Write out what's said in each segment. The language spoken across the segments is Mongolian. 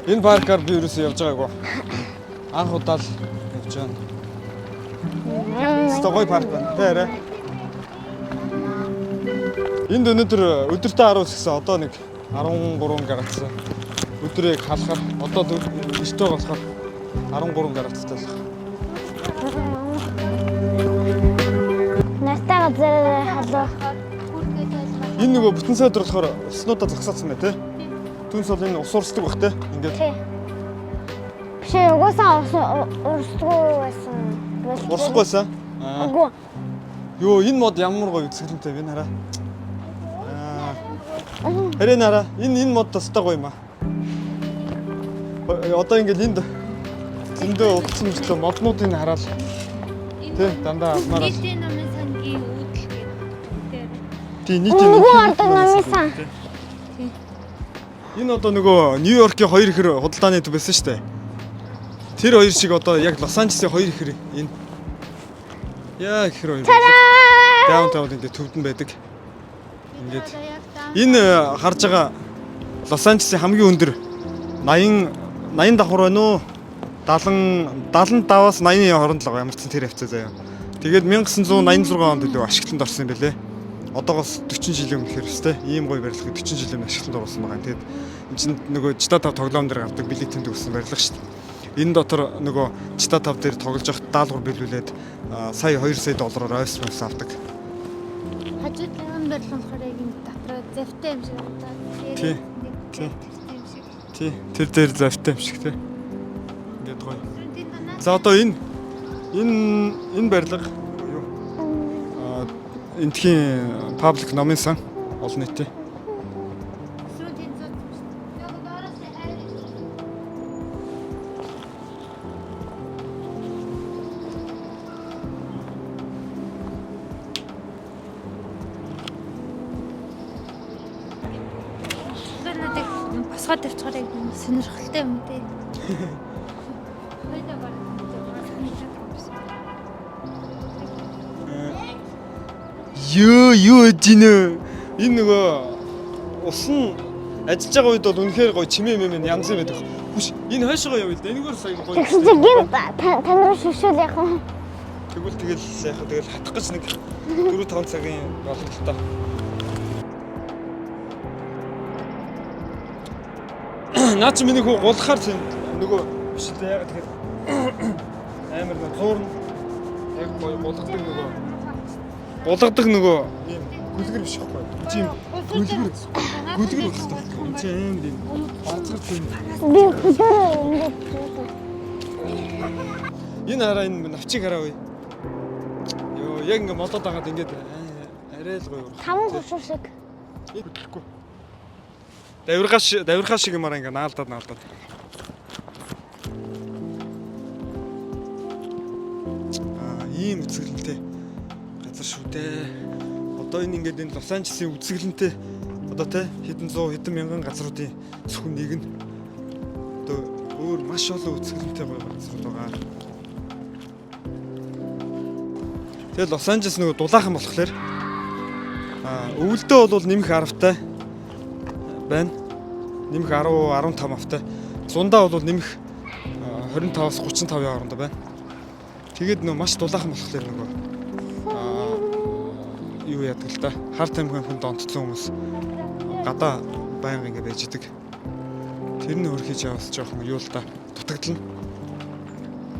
Энэ паркаар би ерөөсөө явж байгаагүй. Анх удаа л явж байна. Стогой парк байна. Тэрэ. Энд өнөөдөр өдөртөө 10 гэсэн одоо нэг 13 градус. Өдрийг халахаар одоо өстөө болохоор 13 градустай л. Настаа газар халуу. Энэ нөгөө бүтэн сайд болохоор уснуудаа загсаацсан бай тээ. Түнс бол энэ ус урсдаг бах тээ. Ингээд. Биш угаасаа урсдаггүй байсан. Урсахгүй байсан. Үгүй. Йоо энэ мод ямар гоё үзэсгэлэнтэй вэ хараа. Харин хараа энэ мод тастай гоё юм аа. Одоо ингээд энд зөндөө утсан мөртлөө моднуудыг хараад тий дандаа алмаараа. Нийтийн номын сангийн үүдэл дээр. Тий нийтийн ордог номын сан. Энэ одоо нөгөө Нью-Йоркийн хоёр ихэр худалдааны төв байсан шүү дээ. Тэр хоёр шиг одоо яг Лос-Анжелесийн хоёр ихэр энэ. Яа ихэр хоёр. Даунтаун энэ төвд нь байдаг. Ингээд энэ харж байгаа Лос-Анжелесийн хамгийн өндөр 80 давхар байна уу? 75-аас 80-ийн хооронд л байгаа ямар ч тэр хавцаа заяа. Тэгээд 1986 онд илүү ашиглалтанд орсон юм байлээ. Одоогоос 40 жилийн өмнөх хэвчтэй ийм гоё барилга 40 жилийн өмнө ашиглалтанд орсон байгаа. Тэгээд энэ чинь нөгөө Жита 5 тоглоом дээр гардаг билетинд өгсөн барилга шүү дээ. Энэ дотор нөгөө Жита 5 дээр тоглож явах даалгавар биелүүлээд сая 2 сая доллараар ойс авдаг. Хажууд энэ барилга болохоор яг энэ дотроо завтай юм шиг байна. Тий. Тэр дээр завтай юм шиг тий. Ингээд гоё. За одоо энэ барилга юу? Энтхийн паблик номын сан олон нийтийн. Босгоод тавьчихаар яг сонирхолтой юм дээ. Юу эдинэ? Энэ нөгөө ус нь ажиллаж байгаа үед бол үнэхээр гоё чимээ мэмэн янз юм байдаг. Хүш энэ хойшоо явъя л да. Энэгээр сая гоё. Тэгсэн чинь тань руу шишүүл яах вэ? Тэгэл яах вэ? Тэгэл хатах гэж нэг 4-5 цагийн болно л та. Наа чи миний хүү гулхаар чинь нөгөө биш л яагаад тэгэхээр амар нэг зуурн яг гоё гулгадаг нөгөө ийм гүлгэр биш байхгүй. Тийм гүлгэр багтай. Энэ чи амар ийм бацгар тийм. Би хөдөр Энэ хараа энэ навчиг хараа уу. Йоо яг ингэ модод агаад ингээд арай л гоё. таван гушуу шиг. Хөдлөхгүй. Давирхаа шиг юмараа ингээ наалдаад. Ийм үзэсгэлэнтэй газар шүү дээ. Одоо энэ ингээд энэ Лос-Анжелесийн үзэсгэлэнтэй одоо те хэдэн мянган газруудын зөвхөн нэг нь одоо өөр маш олон үзэсгэлэнтэй гоё газрууд байгаа. Тэгээд Лос-Анжелес нөгөө дулаахан болохоор өвөлдөө бол нэмэх 10-тай байна. Нэмэх 10-15 автай. Зундаа бол нэмэх 25-аас 35-ийн хооронд байна. Тэгээд нөө маш дулаахан болохоор нөгөө юу яадаг л да. Хар тамхи хүнд онцлон хүмүүс гадаа байнга ингэ байж идэг. Тэр нь хөрхиж яваас жоохон юу л да дутагдлана.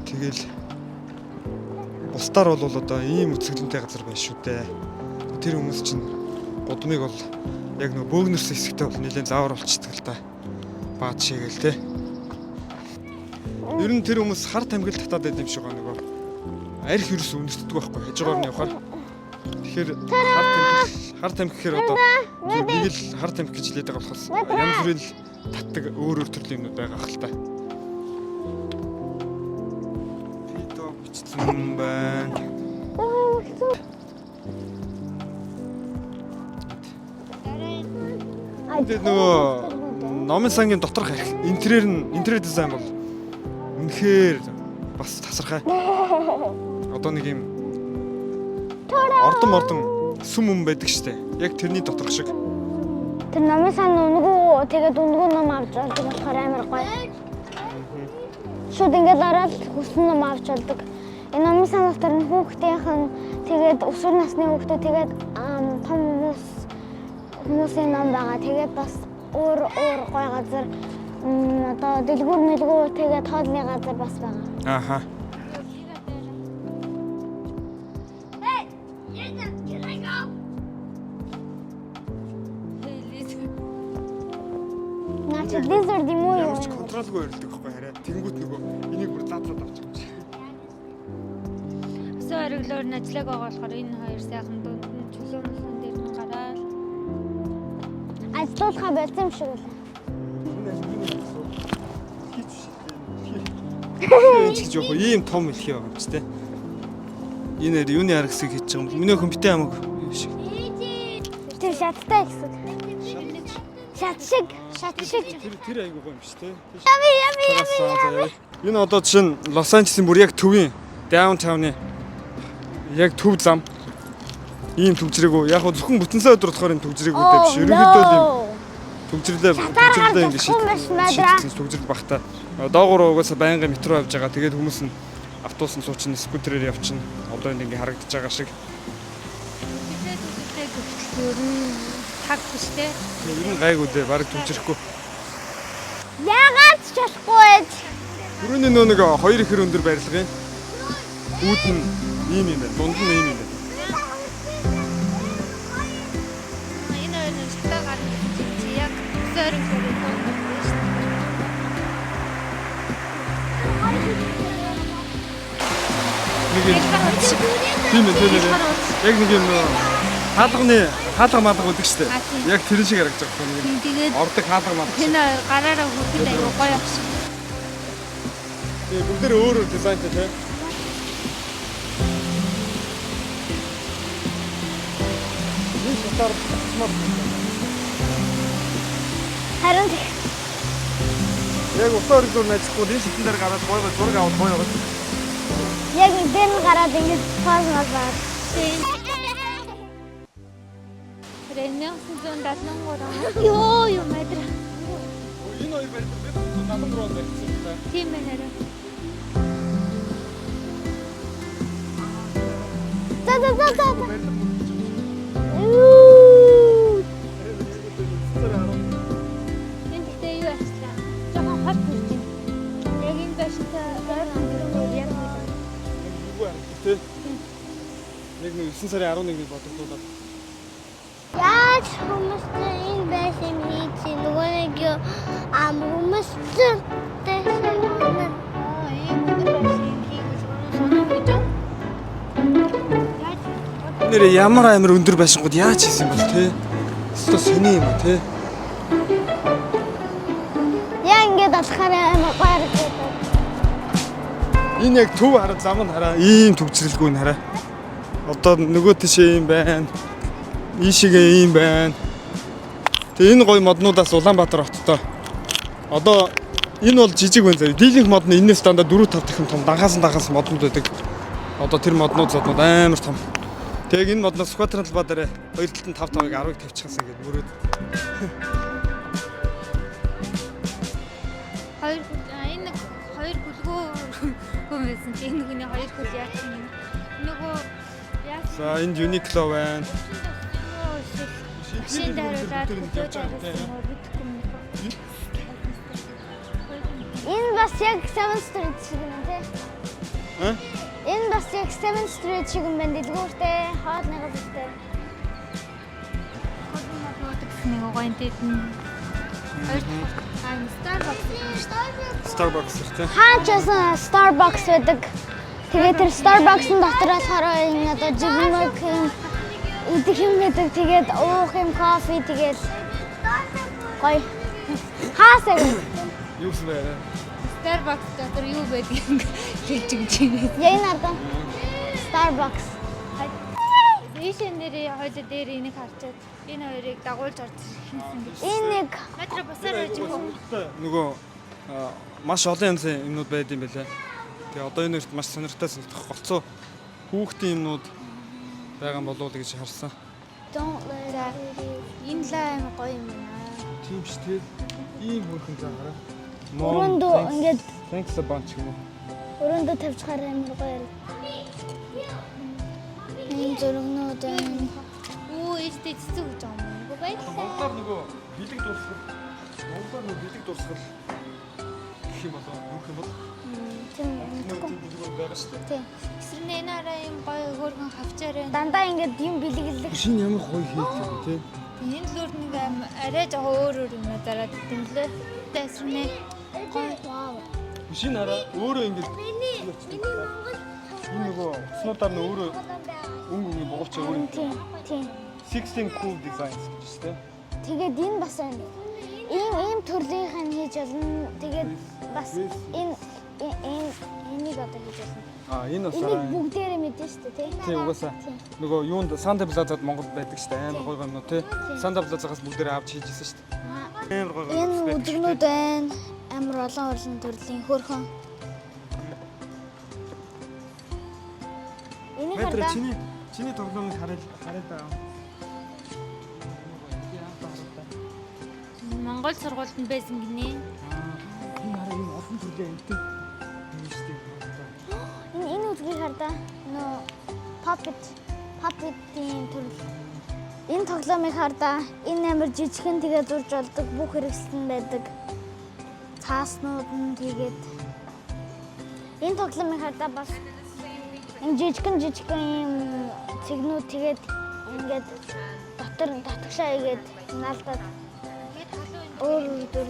Тэгэл бусдаар бол одоо ийм үзэсгэлэнтэй газар байна шүү дээ. Тэр хүмүүс чинь гудмыг бол яг нөгөө бөөгнөрс хэсэгтээ бол нэлээд заавар болчихдаг л та. Баад шигээл те. Ер нь тэр хүмүүс хар тамхил татаад байд юм шиг байгаа нөгөө арх ерөөс үнэртдэг байхгүй хажуугаар нь явахаар. Тэгэхээр хар тамхи гэхээр одоо нэг л хар тамхи гэж хэлээд байгаа болохоос янз бүрийн л татдаг өөр төрлийн юмнууд байгаа хэл та. Видео бичсэн байна. Тэгээд нөгөө номын сангийн доторх интерьер дизайн бол үнэхээр бас тасархай. Одоо нэг юм ордон сүм юм байдаг штэ. Яг тэрний доторх шиг. Тэр номын сан өнгөө тэгээд өнгөө ном авч болдог болохоор амар гоё. Шууд ингээд дараад хүссэн ном авч болдог. Энэ номын сан дотор нь хүүхдийнх нь тэгээд өсвөр насны хүүхдүүд тэгээд том хүмүүсийн ном байгаа. Тэгээд бас өөр гоё газар одоо дэлгүүр мэлгүү тэгээд хоолны газар бас байгаа. Ааха. These are the more. Ямар ч контролгүй өрөлдөг байхгүй хараа. Тэнгүүт нөгөө энийг бүр задлаад авч байгаа юм шиг. Өсөө ориглоор нь ажиллаг байгаа болохоор энэ хоёр сайхан дунд нь чөлөөнсөн дээр нь гараад Ажлуулахаа болсон юм шиг үү? Хийж жоох ийм том хэлхий байгаа юм ч тийм. Энэ юуны арга хэсэг хийж байгаа юм. Миний компьютер хамаг шиг. Тэр шаттай гэсэн. Шат шиг. Тэр айгуу гоё юм шүү дээ. Ями. Энэ одоо жишээ нь Лос Анжелесийн бүр яг төвийн даунтауны яг төв зам. Ийм төвчрэгөө яг зөвхөн бүтэнсээ өдрөдөхөр энэ төвчрэгүүдээ биш. Ерөнхийдөө ийм төвчрлээ ингэ шийдсэн төвчрэл багтаа. Доогуур угаасаа байнгын метро авж байгаа. Тэгээд хүмүүс нь автобус нь суучин скутерээр явчихна. Одоо ингэ харагдаж байгаа шиг. ер нь таг биштэй. Ер нь гайгүй дээ, барыг төвчрэхгүй. Яагаад ч болохгүй ээж. Түрүүний нэг хоёр ихэр өндөр барилгын үүд нь ийм юм байна. Дунд нь ийм юм байна. Энэ хоёр шатаа гарна чи яг зөөрөн төрөй байна шүү дээ. Тийм ээ. Яг нэг юм хаалга маалга үүдэг штэ. Яг тэр шиг харагдаж байгаа юм. Тэгээд ордог хаалга маалга. энэ гараараа хөргөд аюу гоё авсан. Тэгээ бүгдээр өөр өөр дизайнтай тийм. Энэ шатаар смарт. Харин Яг усаар зур найзахгүй энэ шатн дээр гараад гоё зураг авах гоё байна. яг дээр нь гараад ингэж фаз мазаар. $1973 ёо мэдэр. Энэ хоёр барилга бид 74 онд барьсан. Тийм ээ. За. Энд дээр юу ажиллаа? Жохон хот бүрж байна. Яг энэ баштай гайхамшигтай яг үү. Юу арга тий. Яг нэг 9 сарын 11-нд бодлуулаад. Яаж хүмүүстэй энэ байсан хийж нөгөө нэг хүмүүс дэсэн Ийм өндөр байсан хийж сонирхож байна. Нэр ямар амир өндөр байшингууд яаж хийсэн бол тий. Өстой сони юм а тий. яа ингэж алхахаар амар баяртай. Энэ яг төв хараа зам нь хараа ийм төвчрэлгүй нь хараа. Одоо нөгөө тишээ юм байна. Ийшээгээ ийм байна. Тэгээ энэ гоё моднуудаас Улаанбаатар хоттой. Одоо энэ бол жижиг байна заяа. Дийлэнх мод нь энэс дандаа 4-5 дахин том дагаас моднууд байдаг. Одоо тэр моднууд зоднууд амар том. Тэгээ энэ модноос Скватрын талбай дээр 2 талд нь 5-5-ыг 10-ыг тавьчихсан гэдэг мөрөөд. Энэ хоёр бүлгөө хүмүүс чинь энэ хүний хоёр хөл яах юм. Нөгөө яах За энд Uniqlo байна. Шинэ даруулаад Энэ бас яг 7 Street шиг юм тий. Энэ бас яг 7 Street шиг юм байна. Дэлгүүртэй, хоолны газартай. нэг гоёнтэд нь Starbucks тий. Хаачсан Starbucks байдаг. Тэгээд тэр Starbucks-ын дотроос хараа энэ одоо жигмэг идэх юм байдаг. Тэгээд уух юм кофе тэгээд гоё. Хаасаа Юу гэсэн бэ? Starbucks дотор юу байдгийг хэлж өгч юм. яа надаа Starbucks. Ийшээ нэрээ хоёул дээр энийг харчаад энэ хоёрыг дагуулж орж ирсэн. Энэ нэг Метро бусаар байж юм. Нөгөө маш олон юмнууд байд юм байлаа. Тэгээ одоо энэ өрт маш сонирхолтой санагдах голцоо хүүхдийн юмнууд байгаа болов уу гэж харсан. don't let Энэ лаа аим гоё юм байна. Тийм ч тий. Ийм хөрхөн заагараа. Өрөөндөө ингээд Thanks a bunch юм уу? өрөөндөө тавьж хараа амар гоё. Энэ зургнууд байна. Оо эстэй цэцэг гэж байгаа юм. Үгүй бай. Монголоор нөгөө бэлэг дуусгал. Монголоор нөгөө бэлэг дуусгал гэх юм болоо. Юу юм бол? Тийм Нөгөө бэлэг байгаа шүү дээ. тийм. Эсрэнээ нараа юм гоё хөөргөн хавчаарай. Дандаа ингээд юм бэлэглэх. Шинэ ямар гоё хийх тий. Энэ л өөр нэг арай жоохон өөр юм дараад тэмлээ. Эсрэнээ гоё. Вау. Шинэ хараа өөрөө ингэж Миний Монгол энэ нөгөө уцнуудаар нь өөрөө өнгө бугуулч өөр юм. тийм тийм. 16 cool designs гэж шүү дээ. Тэгээд энэ бас ийм төрлийнх нь хийж болно. Тэгээд бас энийг одоо хийж болно. Аа энэ бас Энийг бүгдээрээ мэдэн шүү дээ, тийм. тий угаасаа нөгөө юунд Санда Плазад Монгол байдаг шүү дээ. Амар гоё гомноо тий. Санда Плазагаас бүгдээрээ авч хийжсэн шүү дээ. Амар гоё. Энэ өдргнүүд байна. Амар олон төрлийн хөөрхөн. Энийг Метр хардаа. чиний тоглоомыг хараад байгаа. Монгол сургуульд байсан гинэ. Энэ хараа энэ олон төрлийн амттай юм шүү дээ. Энэ үзгийг хардаа. Нөө puppet-ийн төрөл. Энэ тоглоомыг хардаа. Энэ амар жижигхэн тэгээ зурж болдог бүх хэрэгслэн байдаг. Цааснууд нь тэгээд энэ тоглоомыг хардаа бас энэ жижигхэн ийм цэгнүүд тэгээд ингээд дотгошоо игээд наалдаад өөр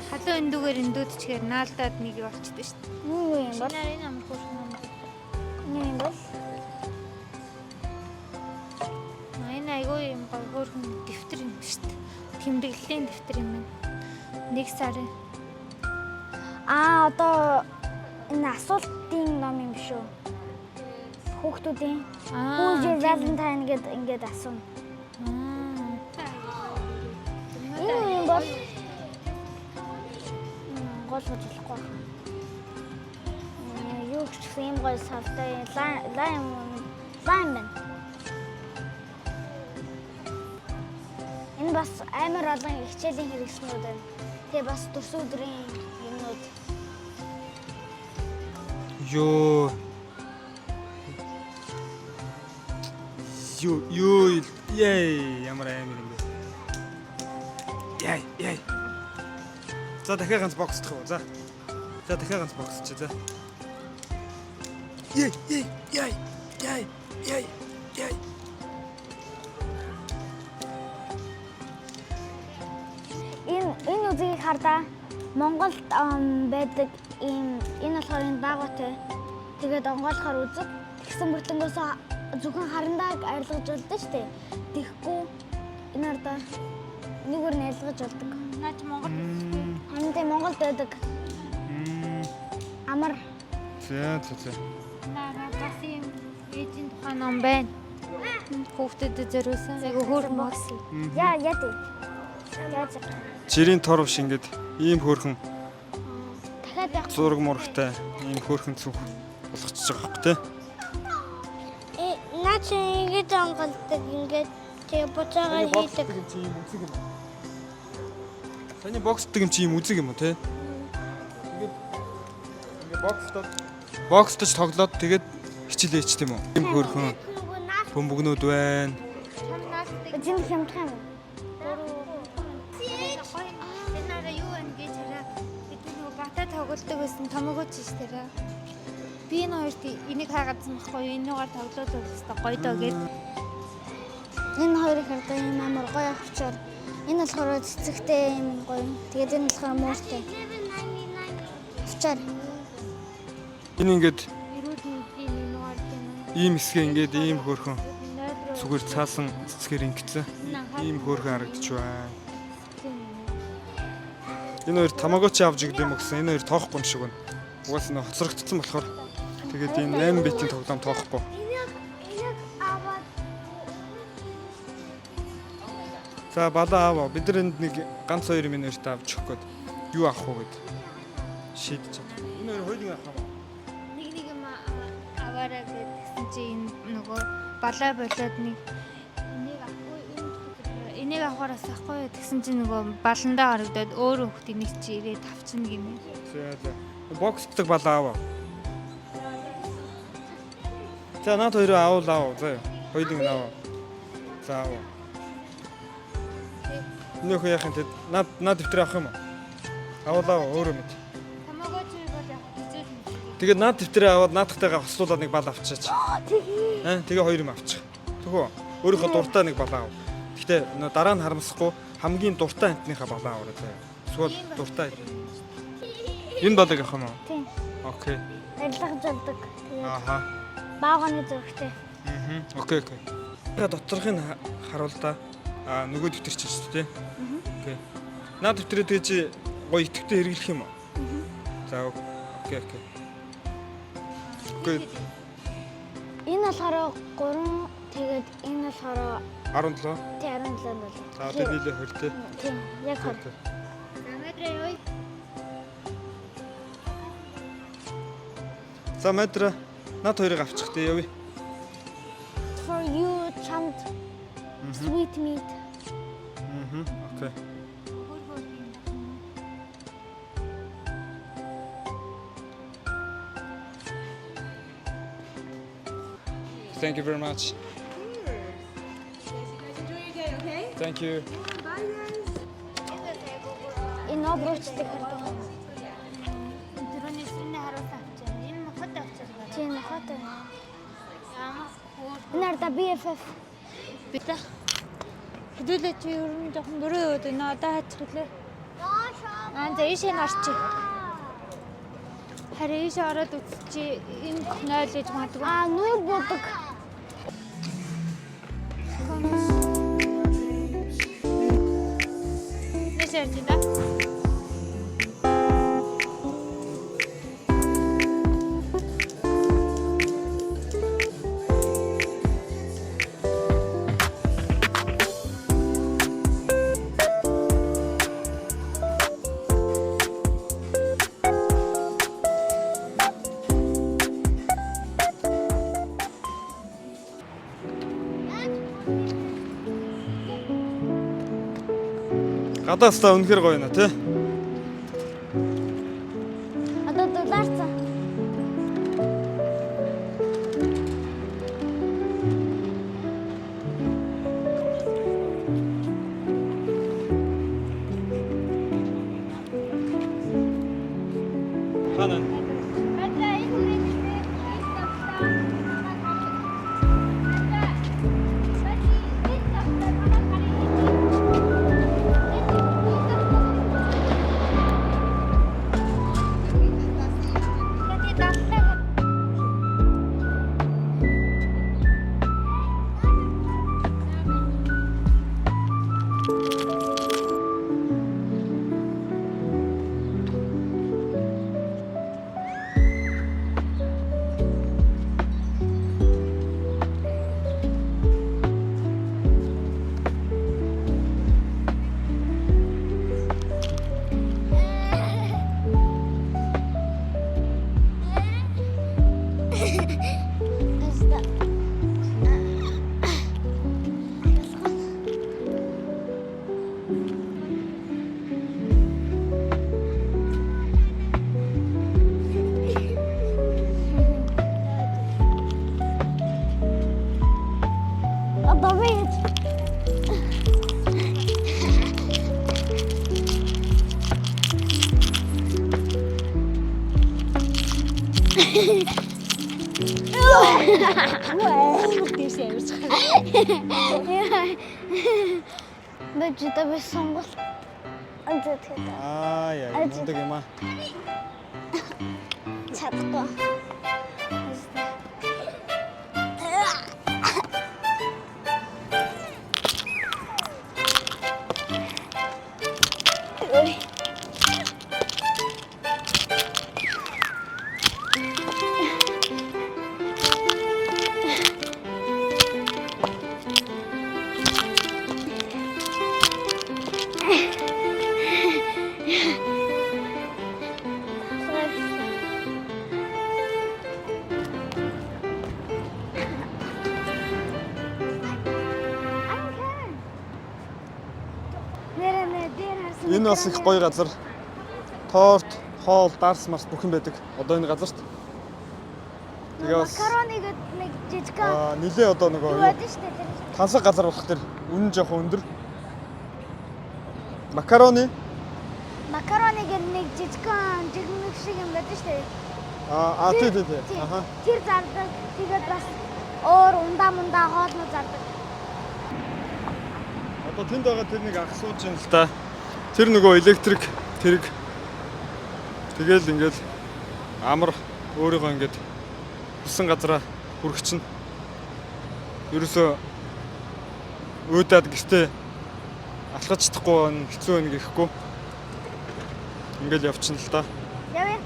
Халуун өндөгөр өндөөдчихээр наалдаад нэг болчихдээ шүү дээ. юу юм бол Энэ амар хөөрхөн юм. юм бол Энэ айгүй юм гоё хөөрхөн дэвтэр юм шүү дээ. Тэмдэглэлийн дэвтэр юм байна. Нэг сарын. одоо энэ асуултын ном юм шүү. Хүүхдүүдийн Who's your Valentine гэдэг ингээд асууна. Энэ юм бол гол бодлохгүй байна. Юу ч гэсэн юм гоё савтай лайм байна. Энэ бас амар олон хичээлийн хэрэгслүүд байна. Тэгээ бас төс өдрийн юмнууд. Ёо. Яй ямар амар юм бэ. Яй. За дахиад ганц боксдох уу. За дахиад ганц бокс чи за. Яй. Энэ үзгийг хардаа Монголд байдаг энэ болохоор энэ дагуутай. Тэгээд онгойлохоор үзэг. Тэгсэн мөртлөнгөөс зөвхөн харандааг арилгаж болдог шүү дээ. Тэгэхгүй энэ хардаа нэгээр нь арилгаж болдог. Наач Монгол Харин Монголд байдаг. Амар. За. наа бас юм ээжийн тухайн ном байна. Хүүхдэд зориулсан. Айгу хөөрхөн бокс. Яа тий. Яаж Жирийн торвш ингээд ийм хөөрхөн дахиад яг зураг мурагтай ийм хөөрхөн цүнх болгочихж байгаа хөөх тий. наач ингэж онголдог ингээд тэгээ буцаага хийдэг. Таны боксдаг юм чи ийм үзэг юм уу те? Ингээд бокстож тоглоод тэгээд хичээлээ хийчих юм уу? Ийм хөөрхөн бөмбөгнүүд байна. Эзэн хямдхан юм. Энэ нараа юу вэ гэж хараа. Бид нөгөө бата тоглолдог байсан томогооч ш тэрэ. Би энэ хоёрт энийг хаагаадсан байхгүй юу? Энийгээр тоглоод байвал гоё доо гэд. Энэ хоёрыг хардаа юм амар гоё авчаар. Энэ болохоор цэцэгтэй юм гоё. Тэгээд энэ болохоор мууртай. Авчаар. Энэ ингээд Ирүүд нь нугаар тийм. ийм хэсгээ ингээд ийм хөөрхөн зүгээр цаасан цэцгээр ингэсэн. Ийм хөөрхөн харагдаж байна. Энэ хоёр тамагочи авч игд юм гэсэн. Энэ хоёр тоохгүй юм шиг байна. Угаас нь хоцрогдсон болохоор тэгээд энэ 8 битийн тоглоом тоохгүй. За балаа аваа. Бид нар энд нэг ганц хоёр минь өртөө авч өгөх гээд юу авах уу гэд шийдэж байгаа. Энэ хоёр хоёрыг авах юм. Нэг юм аваараа гэдгсэн чи энэ нөгөө балаа болоод нэг энийг авахгүй энэ энийг авахараас ахгүй тэгсэн чинь нөгөө баландаа харагдаад өөр хүүхдийн нэг чи ирээд авчна гинэ. Боксдаг балаа аваа. За наад хоёроо аваа. За хоёулыг нь аваа. За аваа. Нөх яах юм те наад дэвтэр авах юм уу? Аваа өөрөө мэд. Тамагочи бол яг хизээ юм. Тэгээд наад дэвтрээ аваад наадахтайгаа хослуулаад нэг бал авчаач. Тэгээ хоёр юм авчих. Тэгвэл өөрийнхөө дуртай нэг балаа ав. Гэхдээ дараа нь харамсахгүй хамгийн дуртай амтныхаа балаа аваарай заяа. Эсвэл дуртай. Энэ балыг авах юм уу? Тийм. Окей. Арилгаж болдог. Тэгээд Ааха. баагааны зөрөгтэй. Окей. Тэгээ доторхыг харуул та. Нөгөө дэвтэр чинь шүү дээ. Окей. Наад дэвтрээ тэгээ чи гоё итгэвтэй хэрэглэх юм уу? За окей. Окей. Энэ болохоор 3 тэгээд энэ болохоор 17. тий 17 бол. За одоо нийлээ 20 тий. Тийм. Яг 20. Намайдраа юу? За мэдра над хоёрыг авчих тий явъя. For you chant sweet meat. Окей. Thank you very much. Thank you. Энэ обручдаг хардаг. Дөрөвний сүрний харуулсан авчаа. Энэ мохот авчаа. Тийм хот. Ямар хөөр. Энэ арда BFF. Битэ. Хэдүүлээ чи ер нь жоохон дөрөв өд энэ одоо хаачих лээ. За ийшээ нарчи. Харин ийшээ ороод үзчихи энэ 0 гэж магадгүй. Нүүр будаг. Нэшэр чи да. Гадаастаа үнэхээр гоё нэ тий. Одоо дулаарцсан. Ханаа. Тийш ямарч. Бэжтэй би сонгол. Анзад хэвээр. Яа, мундаг юм аа. Чадахгүй. дээр харсан. Энэ бас их гоё газар. Торт, хоол, дарс марс бүх юм байдаг. Одоо энэ газарт. Тэгээ бас макароны гэдэг нэг жижиг нилээ одоо нөгөө байдаг шүү дээ. тансаг газар болох тэр үнэн жоохон өндөр. Макароны Макароны гэдэг нэг жижиг жигмэг шиг юм байдаг шүү дээ. тий. Аха. Тэр зардаг. Тэгээд бас өөр ундаа хоолнууд зардаг. Одоо тэнд байгаа тэр нэг ах сууж юм л та. Тэр нөгөө электрик тэрэг. Тэгэл ингээд амар өөрийгөө ингээд хүссэн газараа хүрэх чинь. Ерөөсөө өөдөөд гэртээ алхаж чадахгүй хэцүү байна гэхгүй. Ингээд явчихна л та. Явъя.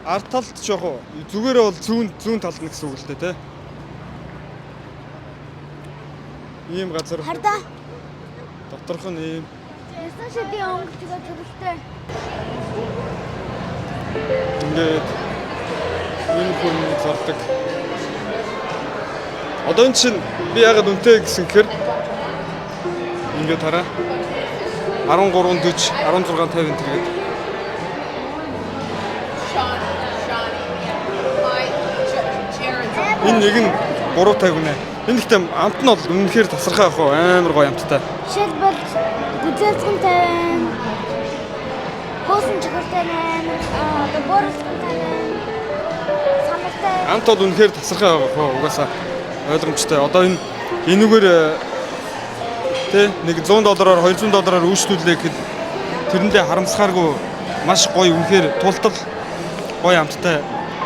Ард талд ч яг зүгээрээ бол зүүн талд нь гэсэн үг л дээ тий. Ийм газар. Хардаа. Доторх нь ийм. Ясан шидийн өнгө тэгээ төрөлтэй. Ингээд энэ хүн зардаг. Одоо энэ чинь би ягаад үнэтэй гэсэн гэхээр ингээд хараа 13:40 16:50 тэргээд энэ нэг нь 3:50 гинэ. Энэ ихтэй амт нь бол үнэхээр тасархай ах уу амар гоё амттай. Жишээлбэл гүзэлцэнтэй хоосон чигэртэй одоо борсонтэй самартай Амт бол үнэхээр тасархай байгаа хөө угаасаа ойлгомжтой. Одоо энэ энэгээр тий нэг $100 $200 үйлчлүүлээ гэхэд тэрэндээ харамсахааргүй маш гоё үнэхээр тултал гоё амттай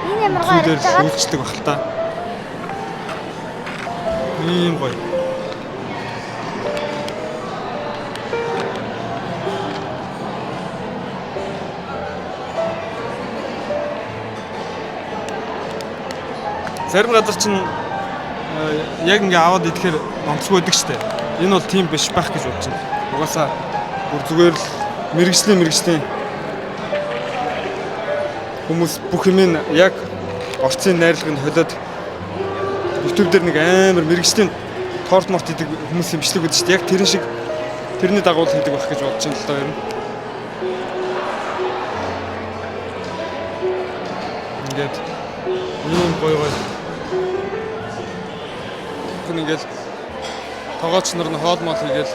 энэ ямар гоё зүйлээр харагдаж байгаа. үйлчлдэг баг л та. Ийм гоё. Зарим газар чинь яг ингээ аваад идэхээр онцгүй байдаг штэ. Энэ бол тийм биш байх гэж бодож байна. Угаасаа бүр зүгээр л мэрэгжлийн хүмүүс бүх юм яг орцын найрлаганд холиод YouTube дээр нэг амар мэрэгжлийн торт морт идэг хүмүүс имжлэг байдаг штэ. Яг тэрэн шиг тэрний дагуу л хийдэг байх гэж бодож байна л доо юм. Ингээд ийм гоё ингээл тоогооч нар нь хоол мол хийгээл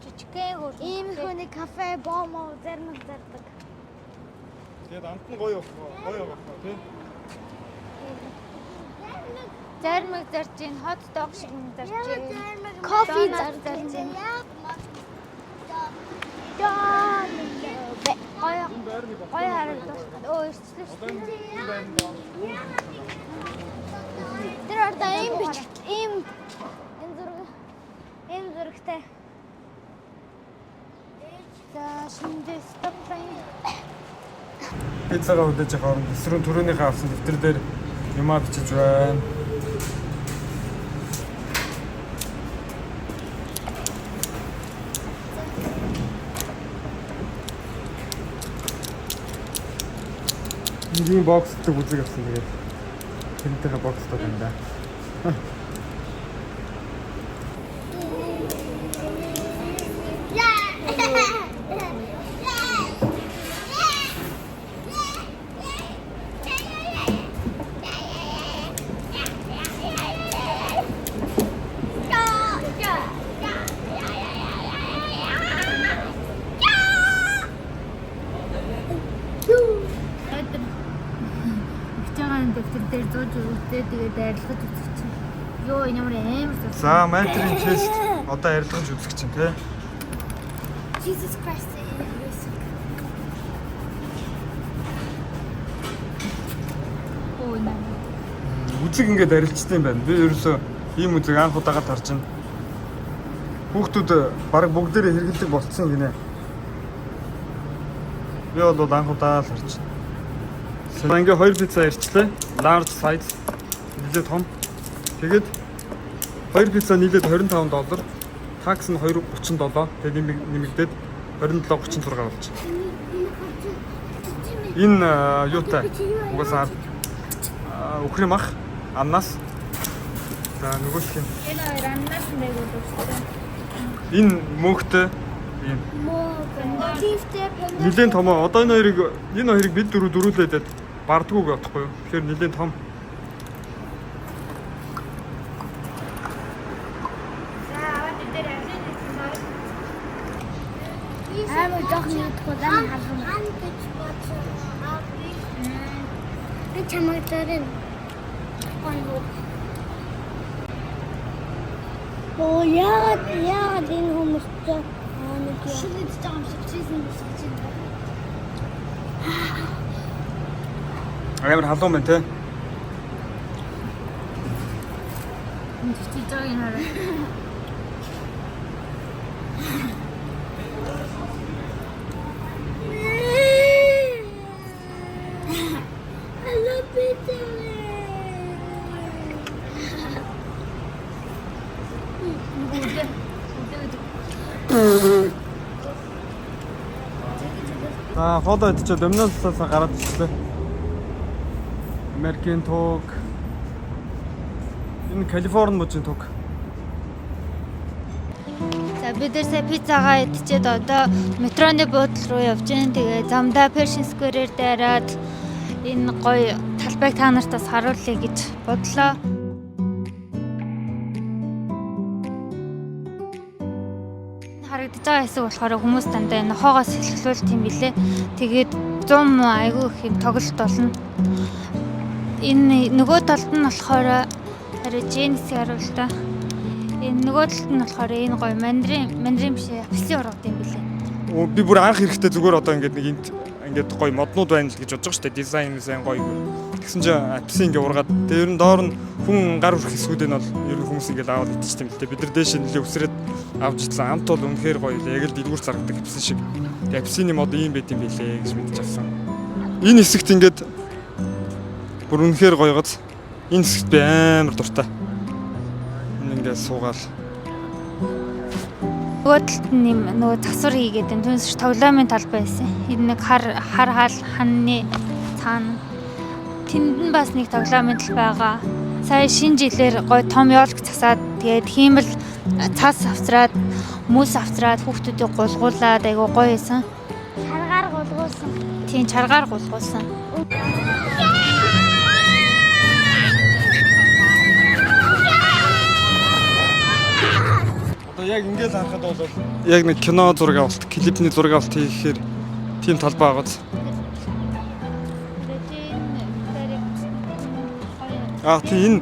Жижигхэн ийм хүний кафе бомо зарим зардаг. тэгээд амт нь гоё байх тий. Зармаг зарж гин, хот дог шиг юм зарж гин. Кофе Донат зардаг. гин. Гоё харагдах. Ирчлээ шүү дээ. Тэр орда ийм бичиг ийм энэ зурагтай. За шинжээ стоп байна. Пиццагаа хөдөөж байгаа орнд эсрэг төрөөнийхөө авсан дэвтэр дээр юмаа бичиж байна. Нэг бокстэй үзэг авсан тэгээд тэрнтэйгээ бокстой байна да. Дэвтэр дээр зууж үзтээ тэгээд арилгаж үзчих чинь. Йоо энэ ямар амар зав. За, мантрын тест одоо арилгаж үзэх чинь тий. Jesus Christ. Оо энэ. Үзэг ингээд арилжсан юм байна. Би ерөөсөө ийм үзэг анх удаага тарж байна. Хүүхдүүд баг бүгдээрээ хэрэгэлдэг болцсон гинэ. Би бол анх удаа л харж байна. Ингээ 2 пицца ирчлээ. Large size. нэлээд том. Тэгээд 2 пицца нийлээд $25. Такс нь $2.37. Тэгээд нэмэгдээд $27.36 болж. Энэ юутай? Угаасаа өхрөм ах амнаас. За нөгөөх нь Энэ хоёр аннаас нь дээгүүр дууссан. энэ мөнхтэй ийм Тифтэй нилийн том. Одоо энэ хоёрыг бид дөрүүлээд бардгууг бодохгүй юу? Тэгэхээр нилийн том. За аваад дээр алин хийсэн. Амар жоохон ядахгүй зам халуун. Би чамайг дөрөн. Оо яагаад энэ хүмүүс нэг шилэж байгаа юм шиг чийсэн биш гэж байна. Амар халуун байна те. Чи жоо энэ хараа. За фото идчихээ Доминоосоос гараад ирлээ. Америкийн туг. Энэ Калифорни мужийн туг. За бид нэр сая пиццагаа идчихэд одоо метроны буудлын руу явж гин. Тэгээ замдаа Pershing Square-ээр дайраад энэ гоё талбайг та нартаас харуулъя гэж бодлоо. Харагдаж байгаа хэсэг болохоор хүмүүс дандаа энэ хоогоос хэлхлүүлт юм билэ. Тэгээд 100 айгүй их юм тоглолт болно. Энэ нөгөө талд нь болохоор хараа Genesis харуул та. Энэ нөгөө талд нь болохоор энэ гоё мандрин биш апельсин ургад юм билэ. Би бүр анх эрэхтэй зүгээр одоо ингээд нэг ингээд гоё моднууд байна л гэж бодож байгаа шүү дээ. Дизайн гоё. Тэгсэн чинь апельсин ингээд ургаад тэгээ ер нь доор нь хүн гар хүрэх хэсгүүд нь бол ер нь хүмүүс ингээд аваад идчихсэн юм л дээ. Бид нар дээш нэлээ өсрээд авч итлээ. Амт бол үнэхээр гоё лээ. Яг л дэлгүүр заргадаг апельсин шиг. Тэгээ апельсины мод ийм байт юм билээ гэж мэдчихэж авсан. Энэ хэсэгт ингээд бүр үнэхээр гоёгоц. Энэ хэсэгт би амар дуртай. Энэ ингээд суугаал. Нөгөө талд нь юм нөгөө засвар хийгээд энэ түнс тоглоомын талбай байсан. Энэ нэг хар хаал ханны цаана тэнд нь бас нэг тоглоомын тал байгаа. Сая шинэ жилээр гоё том ёолк засаад тэгээд хиймэл цас авцраад мөс авцраад хүүхдүүдийг гулгуулад айгу гоё байсан. Чаргаар гулгуулсан. Тийм чаргаар гулгуулсан. Одоо яг ингээд харахад бол яг нэг кино зураг авалт, клипний зураг авалт хийхээр тийм талбай байгааз. Тийм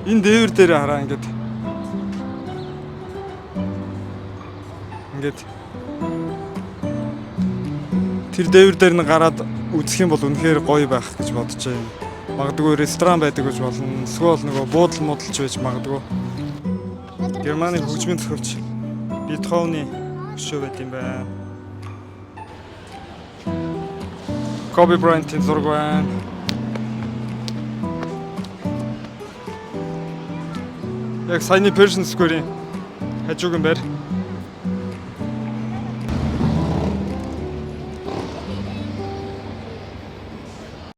энэ дээвэр дээр хараа ингээд тэр дээвэр дээр нь гараад үзэх юм бол үнэхээр гоё байх гэж бодож байна. Магадгүй ресторан байдаг гэж болно. Эсвэл нөгөө буудал муудалч байж магадгүй. Германы хөгжмийн зохиолч Бетховны өшөө байт юм байна. Kobe Bryant-ийн зураг байна. Яг саяны Pershing Square-ийн хажууган байр.